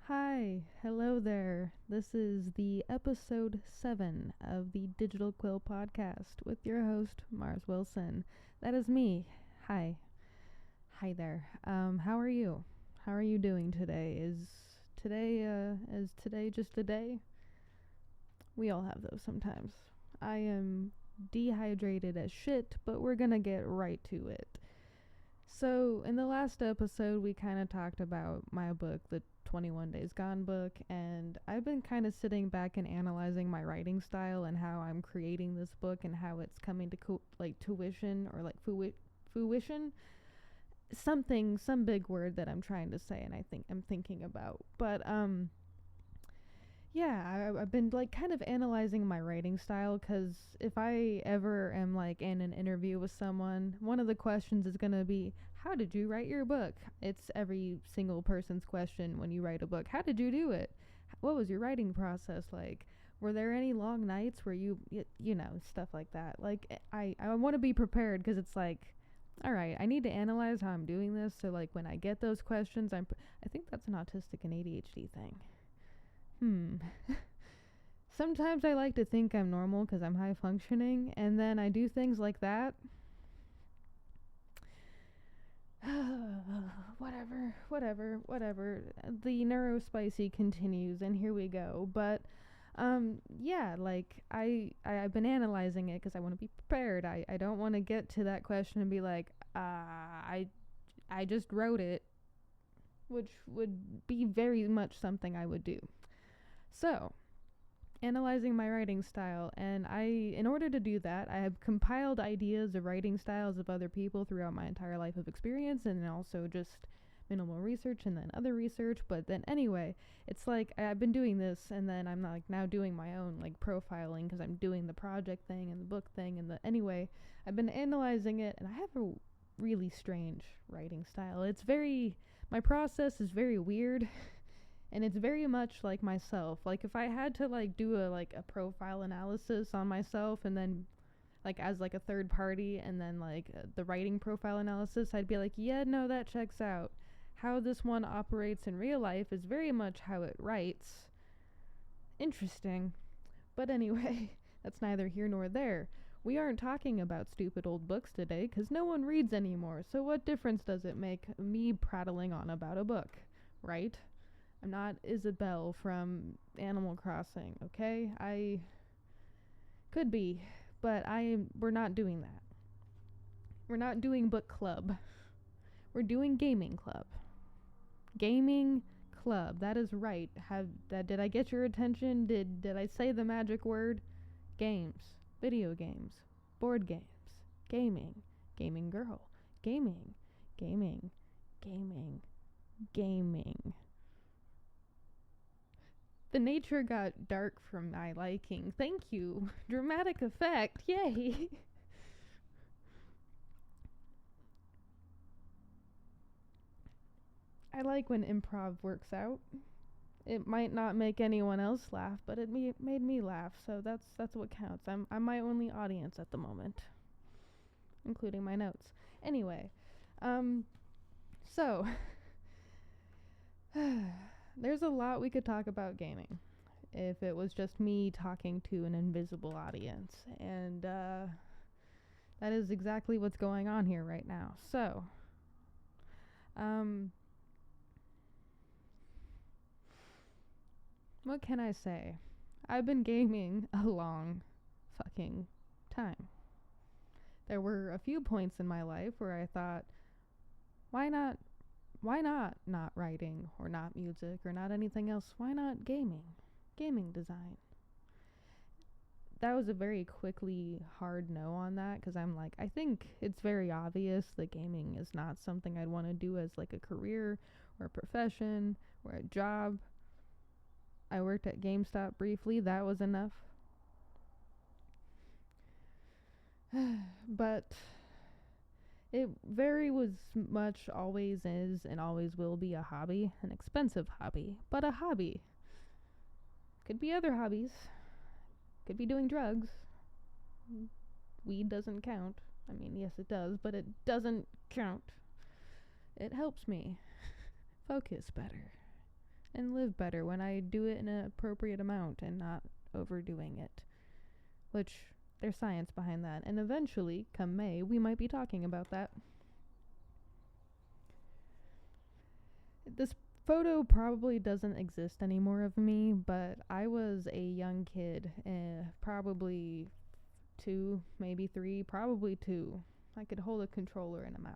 Hi, hello there. This is the episode 7 of the Digital Quill podcast with your host, Mars Wilson. That is me. Hi. Hi there. How are you? How are you doing today? Is today just a day? We all have those sometimes. I am dehydrated as shit, but we're gonna get right to it. So, in the last episode, we kind of talked about my book, the 21 Days Gone book, and I've been kind of sitting back and analyzing my writing style and how I'm creating this book and how it's coming to tuition or fruition. Some big word that I'm trying to say and I think I'm thinking about. But yeah, I've been kind of analyzing my writing style because if I ever am in an interview with someone, one of the questions is going to be, how did you write your book? It's every single person's question when you write a book. How did you do it? What was your writing process like? Were there any long nights where stuff like that? I want to be prepared because it's all right, I need to analyze how I'm doing this. So when I get those questions, I think that's an autistic and ADHD thing. Sometimes I like to think I'm normal because I'm high functioning, and then I do things like that. Whatever. The neurospicy continues, and here we go. But, yeah, I've been analyzing it because I want to be prepared. I don't want to get to that question and be I just wrote it, which would be very much something I would do. So, analyzing my writing style, and in order to do that, I have compiled ideas of writing styles of other people throughout my entire life of experience, and also just minimal research and then other research. But then anyway, it's I've been doing this, and then I'm now doing my own profiling because I'm doing the project thing and the book thing anyway, I've been analyzing it, and I have a really strange writing style. My process is very weird. And it's very much like myself. If I had to do a profile analysis on myself, and then as a third party, and then the writing profile analysis, I'd be yeah, no, that checks out. How this one operates in real life is very much how it writes. Interesting. But anyway, that's neither here nor there. We aren't talking about stupid old books today because no one reads anymore. So what difference does it make me prattling on about a book, right? I'm not Isabelle from Animal Crossing, okay? I could be, but we're not doing that. We're not doing book club. We're doing gaming club. Gaming club. That is right. Did I get your attention? Did I say the magic word? Games, video games, board games, gaming, gaming girl, gaming, gaming, gaming, gaming. The nature got dark from my liking. Thank you. Dramatic effect. Yay. I like when improv works out. It might not make anyone else laugh, but it made me laugh, so that's what counts. I'm my only audience at the moment, including my notes. Anyway, so there's a lot we could talk about gaming if it was just me talking to an invisible audience. And that is exactly what's going on here right now. So, what can I say? I've been gaming a long fucking time. There were a few points in my life where I thought, why not not writing or not music or not anything else? Why not gaming design? That was a very quickly hard no on that, because I think it's very obvious that gaming is not something I'd want to do as a career or a profession or a job. I worked at GameStop briefly. That was enough. But it very was much always is and always will be a hobby, an expensive hobby, but a hobby. Could be other hobbies. Could be doing drugs. Weed doesn't count. I mean, yes it does, but it doesn't count. It helps me focus better. and live better when I do it in an appropriate amount and not overdoing it. Which, there's science behind that. And eventually, come May, we might be talking about that. This photo probably doesn't exist anymore of me, but I was a young kid, probably 2, maybe 3, probably 2. I could hold a controller and a mouse.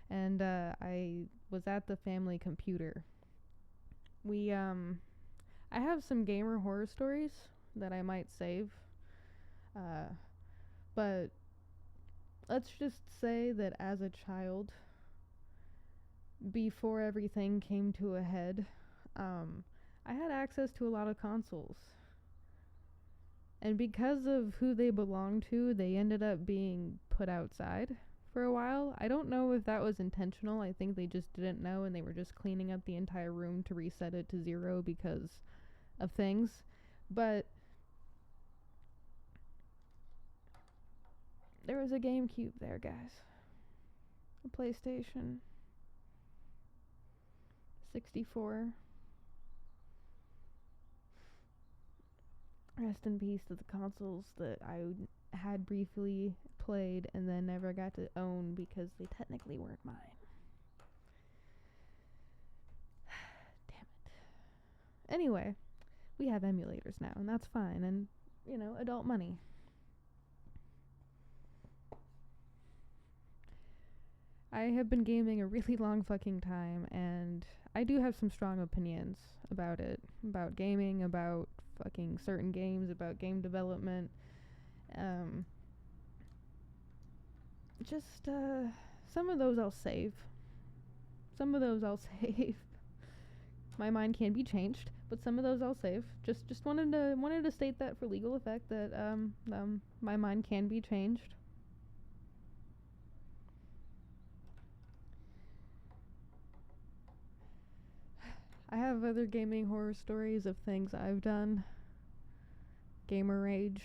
And I was at the family computer. I have some gamer horror stories that I might save. But let's just say that as a child, before everything came to a head, I had access to a lot of consoles. And because of who they belonged to, they ended up being put outside for a while. I don't know if that was intentional. I think they just didn't know and they were just cleaning up the entire room to reset it to 0 because of things. But there was a GameCube there, guys. A PlayStation 64. Rest in peace to the consoles that I had briefly played and then never got to own because they technically weren't mine. Damn it. Anyway, we have emulators now, and that's fine, and, you know, adult money. I have been gaming a really long fucking time, and I do have some strong opinions about it. About gaming, about fucking certain games, about game development. Some of those I'll save. My mind can be changed, but some of those I'll save. Just wanted to state that for legal effect that my mind can be changed. I have other gaming horror stories of things I've done. Gamer rage.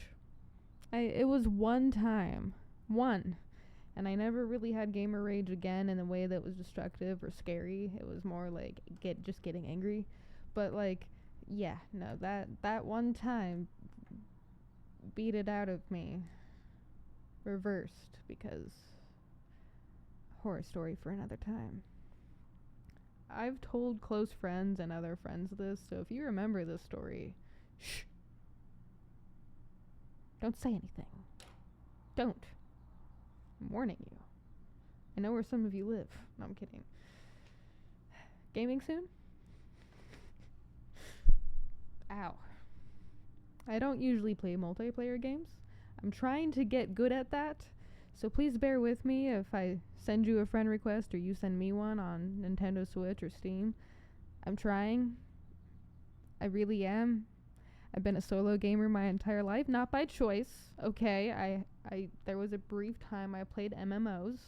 It was one time. And I never really had gamer rage again in a way that was destructive or scary. It was more like just getting angry. But like, yeah, no, that one time beat it out of me. Reversed, because horror story for another time. I've told close friends and other friends this, so if you remember this story, shh. Don't say anything. Don't. I'm warning you. I know where some of you live. No, I'm kidding. Gaming soon? Ow. I don't usually play multiplayer games. I'm trying to get good at that, so please bear with me if I send you a friend request or you send me one on Nintendo Switch or Steam. I'm trying. I really am. I've been a solo gamer my entire life, not by choice. Okay, there was a brief time I played MMOs.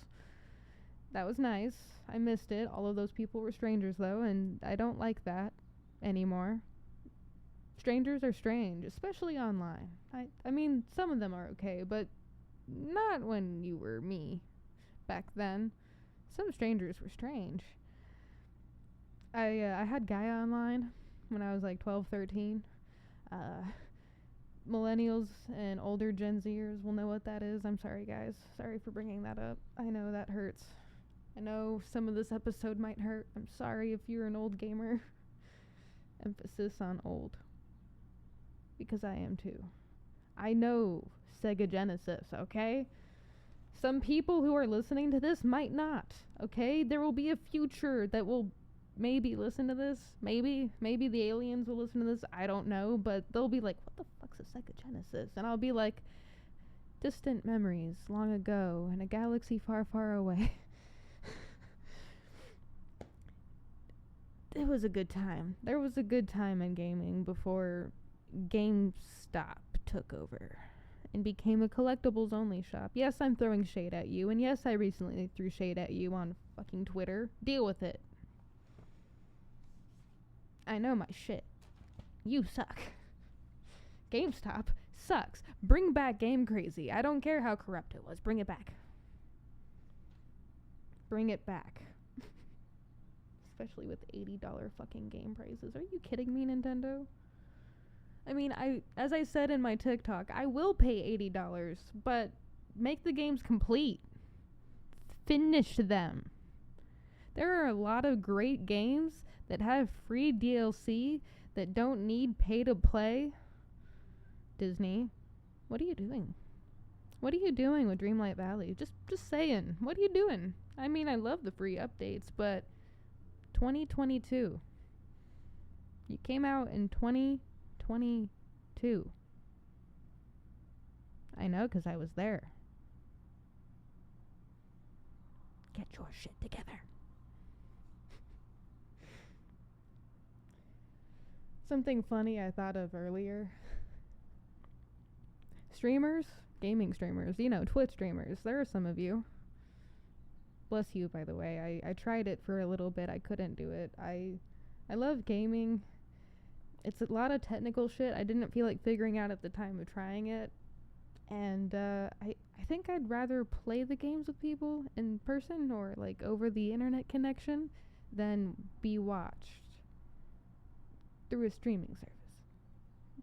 That was nice. I missed it. All of those people were strangers though, and I don't like that anymore. Strangers are strange, especially online. I mean, some of them are okay, but not when you were me back then. Some strangers were strange. I had Gaia online when I was like 12, 13. Millennials and older Gen Zers will know what that is. I'm sorry, guys. Sorry for bringing that up. I know that hurts. I know some of this episode might hurt. I'm sorry if you're an old gamer. Emphasis on old. Because I am too. I know Sega Genesis, okay? Some people who are listening to this might not, okay? There will be a future that will maybe listen to this. Maybe the aliens will listen to this. I don't know, but they'll be like, what the fuck's a Sega Genesis? And I'll be like, distant memories long ago in a galaxy far, far away. It was a good time. There was a good time in gaming before GameStop took over and became a collectibles only shop. Yes, I'm throwing shade at you, and yes, I recently threw shade at you on fucking Twitter. Deal with it. I know my shit. You suck. GameStop sucks. Bring back Game Crazy. I don't care how corrupt it was. Bring it back. Bring it back. especially with $80 fucking game prices. Are you kidding me, Nintendo? I mean, as I said in my TikTok, I will pay $80, but make the games complete. Finish them. There are a lot of great games that have free DLC that don't need pay to play. Disney, what are you doing? What are you doing with Dreamlight Valley? Just saying. What are you doing? I mean, I love the free updates, but 2022. You came out in 2022. I know, 'cause I was there. Get your shit together. Something funny I thought of earlier. Streamers, gaming streamers, Twitch streamers. There are some of you. Bless you, by the way. I tried it for a little bit. I couldn't do it. I love gaming. It's a lot of technical shit I didn't feel like figuring out at the time of trying it. And I think I'd rather play the games with people in person or like over the internet connection than be watched through a streaming service.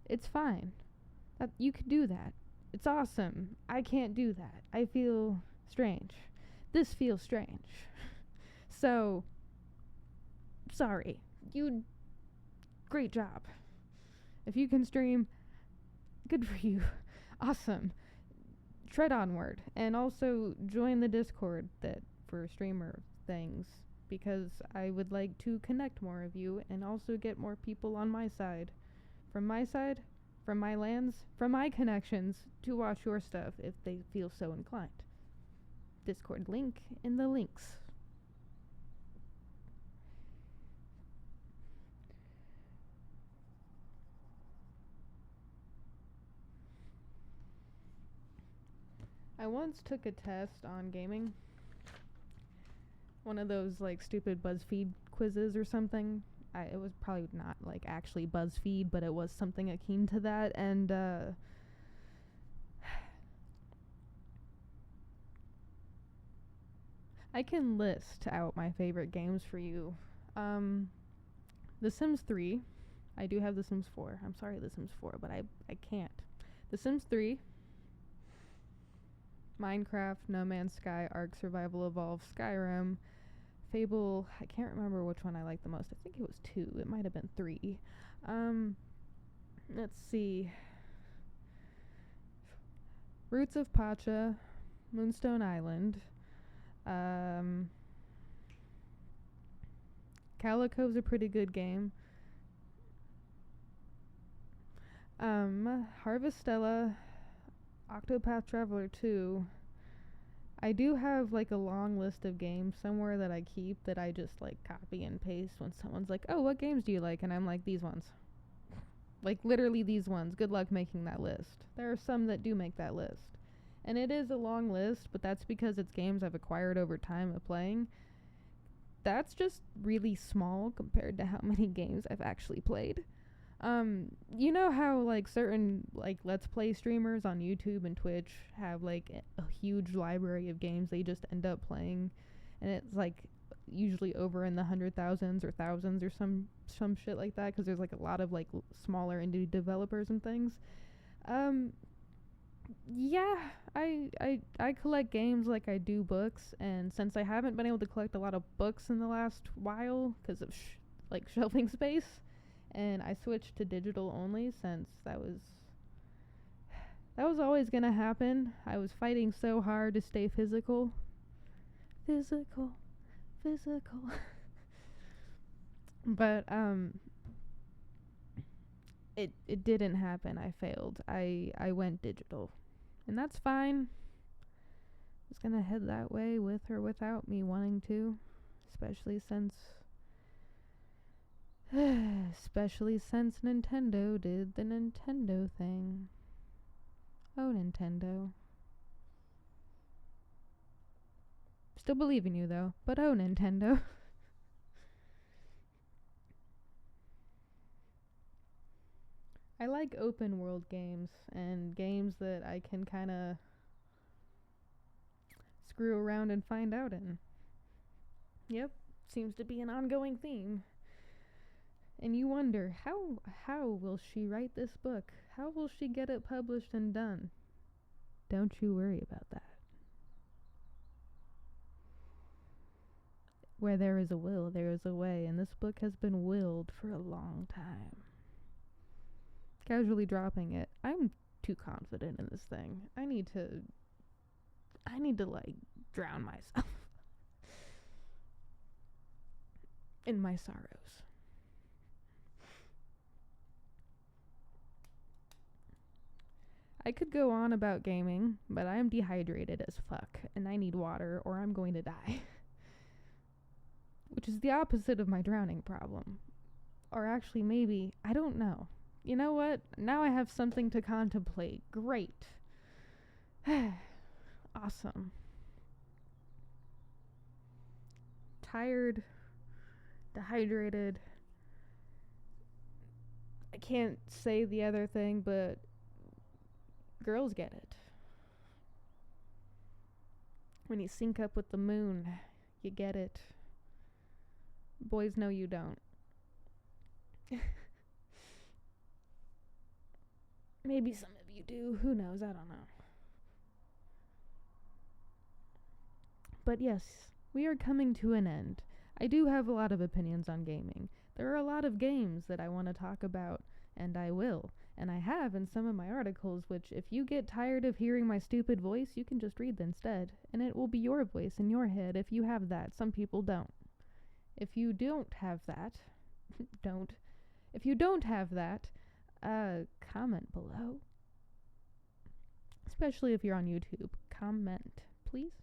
It's fine. You could do that. It's awesome. I can't do that. I feel strange. This feels strange. So, sorry. Great job. If you can stream, good for you. Awesome. Tread onward. And also join the Discord for streamer things, because I would like to connect more of you and also get more people on my side. From my side, from my lands, from my connections to watch your stuff if they feel so inclined. Discord link in the links. I once took a test on gaming. One of those like stupid BuzzFeed quizzes or something. It was probably not like actually BuzzFeed, but it was something akin to that. And I can list out my favorite games for you. The Sims 3. I do have The Sims 4. I'm sorry, The Sims 4, but I can't. The Sims 3. Minecraft, No Man's Sky, Ark Survival Evolved, Skyrim, Fable. I can't remember which one I liked the most. I think it was 2. It might have been 3. Let's see. Roots of Pacha, Moonstone Island. Calico's a pretty good game. Harvestella, Octopath Traveler 2. I do have like a long list of games somewhere that I keep that I just like copy and paste when someone's like, "Oh, what games do you like?" And I'm like, "These ones." Like literally these ones. Good luck making that list. There are some that do make that list. And it is a long list, but that's because it's games I've acquired over time of playing. That's just really small compared to how many games I've actually played. You know how like certain like let's play streamers on YouTube and Twitch have like a huge library of games they just end up playing, and it's like usually over in the 100,000s or thousands or some shit like that, because there's like a lot of like smaller indie developers and things. Yeah, I collect games like I do books, and since I haven't been able to collect a lot of books in the last while because of like shelving space, and I switched to digital only since that was always gonna happen. I was fighting so hard to stay physical. But it didn't happen. I failed. I went digital. And that's fine. Just gonna head that way with or without me wanting to. Especially since Nintendo did the Nintendo thing. Oh, Nintendo. Still believe in you though, but oh, Nintendo. I like open world games and games that I can kind of screw around and find out in. Yep, seems to be an ongoing theme. And you wonder, how will she write this book? How will she get it published and done? Don't you worry about that. Where there is a will, there is a way, and this book has been willed for a long time. Casually dropping it. I'm too confident in this thing. I need to like drown myself in my sorrows. I could go on about gaming, but I am dehydrated as fuck, and I need water or I'm going to die. Which is the opposite of my drowning problem. Or actually, maybe, I don't know. You know what? Now I have something to contemplate. Great. Awesome. Tired, dehydrated. I can't say the other thing, but girls get it. When you sync up with the moon, you get it. Boys know you don't. Maybe some of you do. Who knows? I don't know. But yes, we are coming to an end. I do have a lot of opinions on gaming. There are a lot of games that I want to talk about, and I will. And I have in some of my articles, which if you get tired of hearing my stupid voice, you can just read them instead. And it will be your voice in your head if you have that. Some people don't. If you don't have that, If you don't have that, comment below. Especially if you're on YouTube. Comment, please.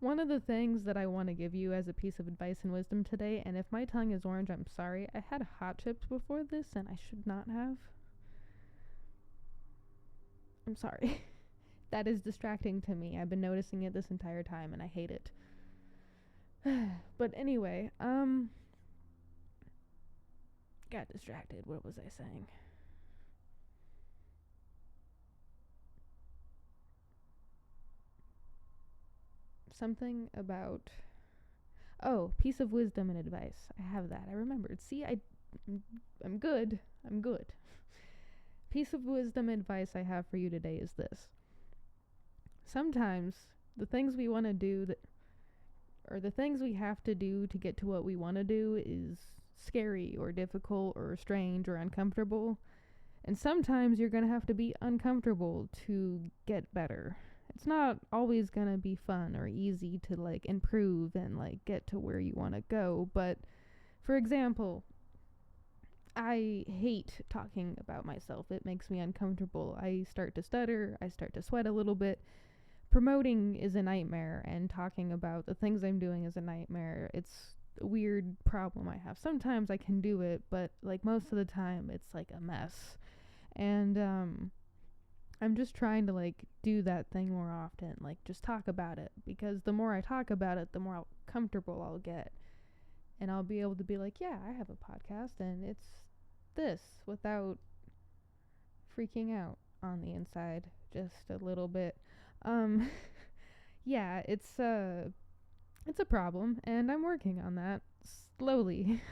One of the things that I want to give you as a piece of advice and wisdom today, and if my tongue is orange, I'm sorry. I had hot chips before this, and I should not have. I'm sorry. That is distracting to me. I've been noticing it this entire time, and I hate it. But anyway, got distracted. What was I saying? Something about... Oh, piece of wisdom and advice. I have that. I remembered. See, I'm good. I'm good. Piece of wisdom and advice I have for you today is this. Sometimes the things we want to do or the things we have to do to get to what we want to do is scary or difficult or strange or uncomfortable. And sometimes you're going to have to be uncomfortable to get better. It's not always going to be fun or easy to like improve and like get to where you want to go. But for example, I hate talking about myself. It makes me uncomfortable. I start to stutter. I start to sweat a little bit. Promoting is a nightmare, and talking about the things I'm doing is a nightmare. It's a weird problem I have. Sometimes I can do it, but like most of the time it's like a mess. And I'm just trying to like do that thing more often, like just talk about it, because the more I talk about it, the more comfortable I'll get. And I'll be able to be like, yeah, I have a podcast and it's this, without freaking out on the inside just a little bit. Yeah, it's a problem, and I'm working on that slowly.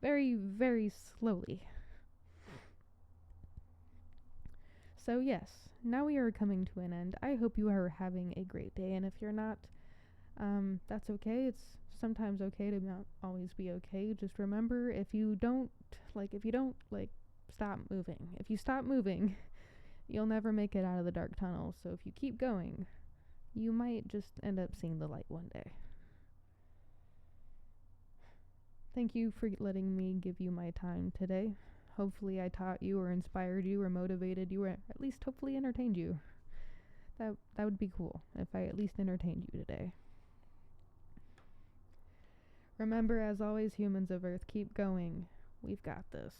Very, very slowly. So yes, now we are coming to an end. I hope you are having a great day, and if you're not, that's okay. It's sometimes okay to not always be okay. Just remember, if you don't stop moving. If you stop moving, you'll never make it out of the dark tunnel. So if you keep going, you might just end up seeing the light one day. Thank you for letting me give you my time today. Hopefully I taught you or inspired you or motivated you or at least hopefully entertained you. That would be cool if I at least entertained you today. Remember, as always, humans of Earth, keep going. We've got this.